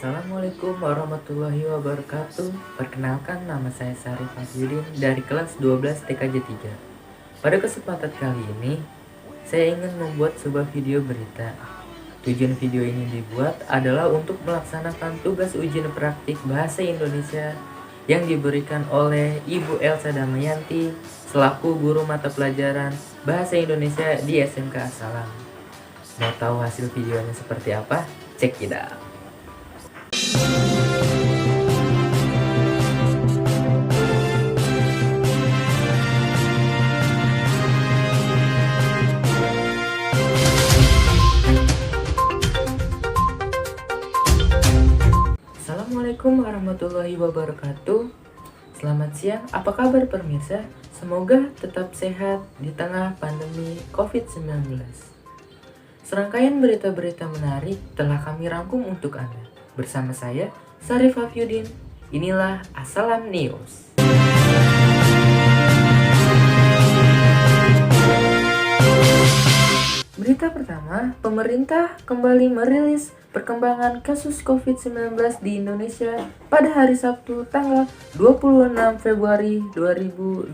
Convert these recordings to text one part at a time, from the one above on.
Assalamualaikum warahmatullahi wabarakatuh. Perkenalkan, nama saya Sarif Fahyudin dari kelas 12 TKJ 3. Pada kesempatan kali ini, saya ingin membuat sebuah video berita. Tujuan video ini dibuat adalah untuk melaksanakan tugas ujian praktik bahasa Indonesia yang diberikan oleh Ibu Elsa Damayanti selaku guru mata pelajaran bahasa Indonesia di SMK Asalam. Mau tahu hasil videonya seperti apa? Check it out. Assalamualaikum warahmatullahi wabarakatuh. Selamat siang, apa kabar pemirsa? Semoga tetap sehat di tengah pandemi COVID-19. Serangkaian berita-berita menarik telah kami rangkum untuk Anda. Bersama saya, Sarif Fahyudin. Inilah Asalam News. Berita pertama, pemerintah kembali merilis perkembangan kasus COVID-19 di Indonesia pada hari Sabtu tanggal 26 Februari 2022.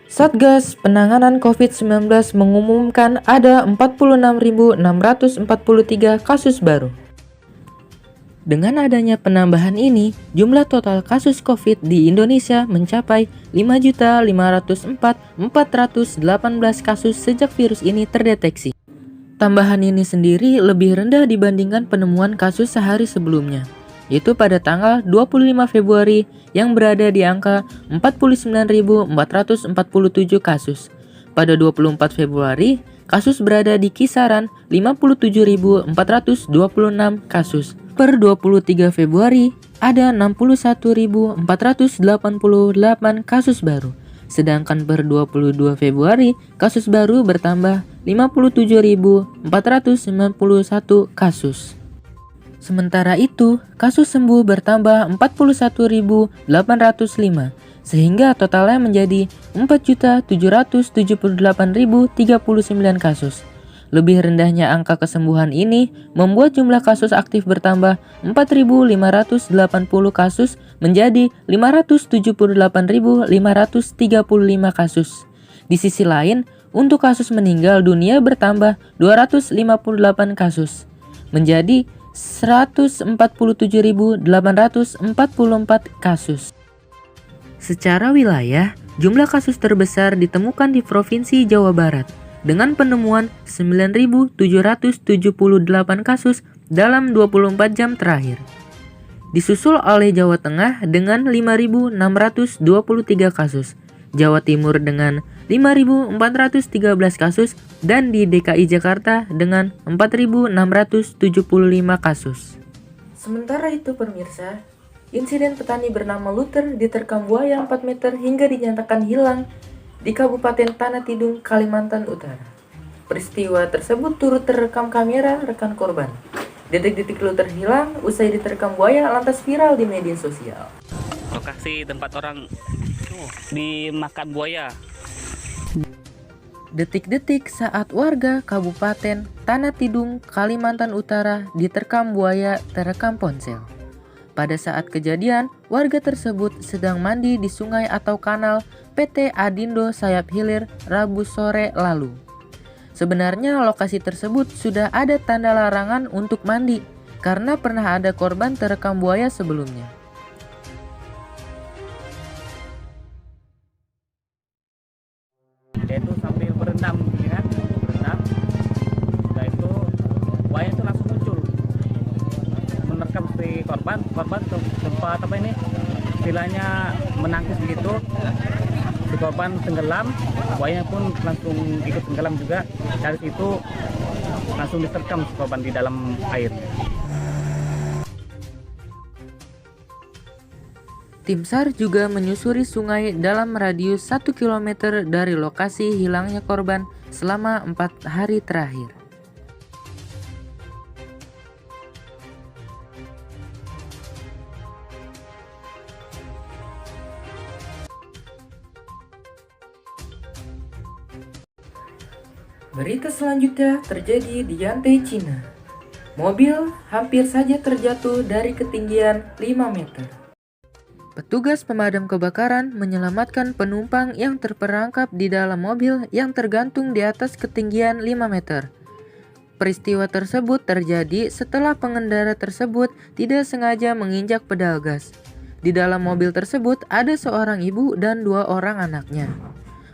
Satgas Penanganan COVID-19 mengumumkan ada 46.643 kasus baru. Dengan adanya penambahan ini, jumlah total kasus COVID di Indonesia mencapai 5.504.418 kasus sejak virus ini terdeteksi. Tambahan ini sendiri lebih rendah dibandingkan penemuan kasus sehari sebelumnya, yaitu pada tanggal 25 Februari yang berada di angka 49.447 kasus. Pada 24 Februari, kasus berada di kisaran 57.426 kasus. Per 23 Februari, ada 61.488 kasus baru. Sedangkan per 22 Februari, kasus baru bertambah 57.491 kasus. Sementara itu, kasus sembuh bertambah 41.805, sehingga totalnya menjadi 4.778.039 kasus. Lebih rendahnya angka kesembuhan ini membuat jumlah kasus aktif bertambah 4.580 kasus menjadi 578.535 kasus. Di sisi lain, untuk kasus meninggal dunia bertambah 258 kasus menjadi 147.844 kasus. Secara wilayah, jumlah kasus terbesar ditemukan di Provinsi Jawa Barat dengan penemuan 9.778 kasus dalam 24 jam terakhir. Disusul oleh Jawa Tengah dengan 5.623 kasus, Jawa Timur dengan 5.413 kasus, dan di DKI Jakarta dengan 4.675 kasus. Sementara itu pemirsa, insiden petani bernama Luther diterkam buaya 4 meter hingga dinyatakan hilang di Kabupaten Tanah Tidung, Kalimantan Utara. Peristiwa tersebut turut terekam kamera rekan korban. Detik-detik Luther hilang usai diterkam buaya lantas viral di media sosial. Lokasi tempat orang dimakan buaya. Detik-detik saat warga Kabupaten Tanah Tidung, Kalimantan Utara diterkam buaya terekam ponsel. Pada saat kejadian, warga tersebut sedang mandi di sungai atau kanal PT Adindo Sayap Hilir Rabu sore lalu. Sebenarnya lokasi tersebut sudah ada tanda larangan untuk mandi karena pernah ada korban terekam buaya sebelumnya. Dia itu sambil berendam, ya kan? Berendam. Setelah itu buaya itu langsung muncul, menerkam si korban ke tempat apa ini? Istilahnya menangkis begitu. Si korban tenggelam, buaya pun langsung ikut tenggelam juga. Dari situ langsung diterkam si korban di dalam air. Tim SAR juga menyusuri sungai dalam radius 1 km dari lokasi hilangnya korban selama 4 hari terakhir. Berita selanjutnya terjadi di Yantai, Cina. Mobil hampir saja terjatuh dari ketinggian 5 meter. Petugas pemadam kebakaran menyelamatkan penumpang yang terperangkap di dalam mobil yang tergantung di atas ketinggian 5 meter. Peristiwa tersebut terjadi setelah pengendara tersebut tidak sengaja menginjak pedal gas. Di dalam mobil tersebut ada seorang ibu dan 2 orang anaknya.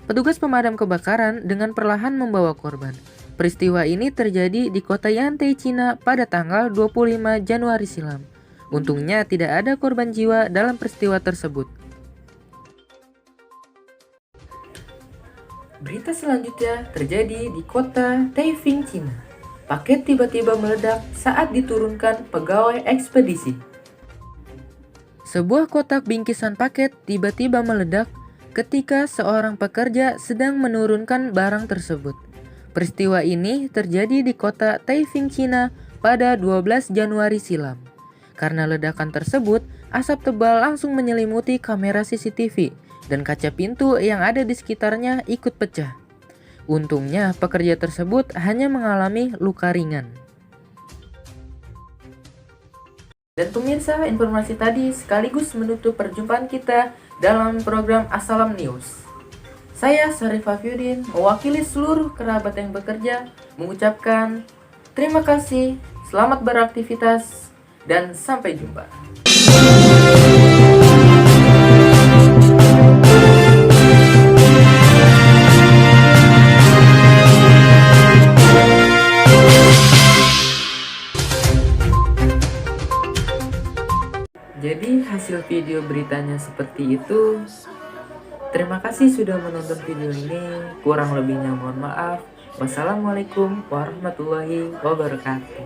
Petugas pemadam kebakaran dengan perlahan membawa korban. Peristiwa ini terjadi di kota Yantai, Cina pada tanggal 25 Januari silam. Untungnya tidak ada korban jiwa dalam peristiwa tersebut. Berita selanjutnya terjadi di kota Taifing, Cina. Paket tiba-tiba meledak saat diturunkan pegawai ekspedisi. Sebuah kotak bingkisan paket tiba-tiba meledak ketika seorang pekerja sedang menurunkan barang tersebut. Peristiwa ini terjadi di kota Taifing, Cina pada 12 Januari silam. Karena ledakan tersebut, asap tebal langsung menyelimuti kamera CCTV dan kaca pintu yang ada di sekitarnya ikut pecah. Untungnya pekerja tersebut hanya mengalami luka ringan. Dan pemirsa, informasi tadi sekaligus menutup perjumpaan kita dalam program Assalam News. Saya Syarif Afiuddin, mewakili seluruh kerabat yang bekerja, mengucapkan terima kasih, selamat beraktivitas, dan sampai jumpa. Jadi hasil video beritanya seperti itu. Terima kasih sudah menonton video ini. Kurang lebihnya mohon maaf. Wassalamualaikum warahmatullahi wabarakatuh.